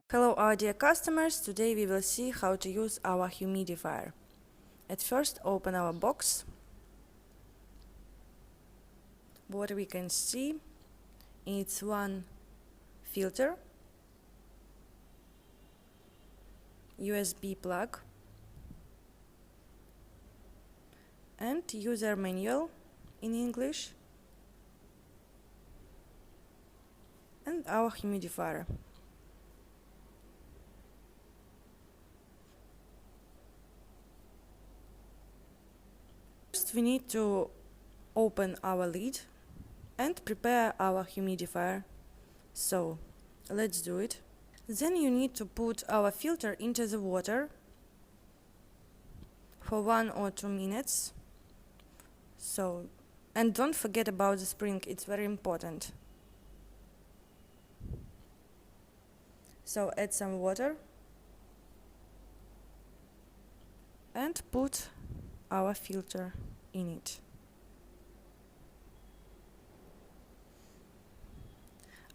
Hello our dear customers, today we will see how to use our humidifier. At first open our box. What we can see, it's one filter, USB plug and user manual in English and our humidifier. First we need to open our lid and prepare our humidifier. So let's do it. Then you need to put our filter into the water for 1 or 2 minutes. And don't forget about the spring, it's very important. So add some water and put our filter in it.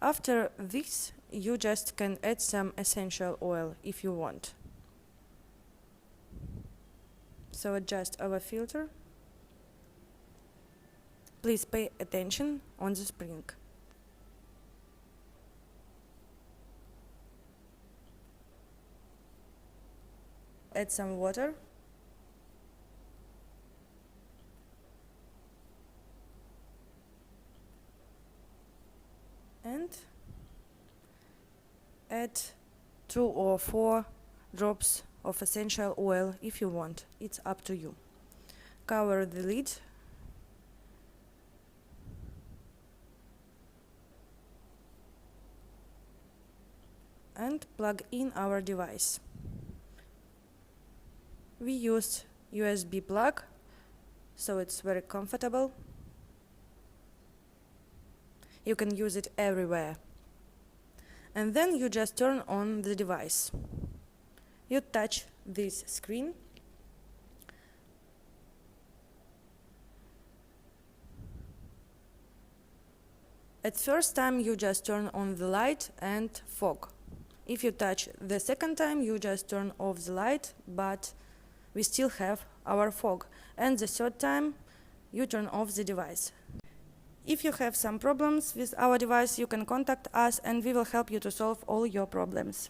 After this, you just can add some essential oil if you want. So adjust our filter. Please pay attention on the spring. Add some water. And add 2 or 4 drops of essential oil if you want. It's up to you. Cover the lid and plug in our device. We use USB plug, so it's very comfortable. You can use it everywhere. And then you just turn on the device. You touch this screen. At first time you just turn on the light and fog. If you touch the second time you just turn off the light, but we still have our fog. And the third time you turn off the device. If you have some problems with our device, you can contact us and we will help you to solve all your problems.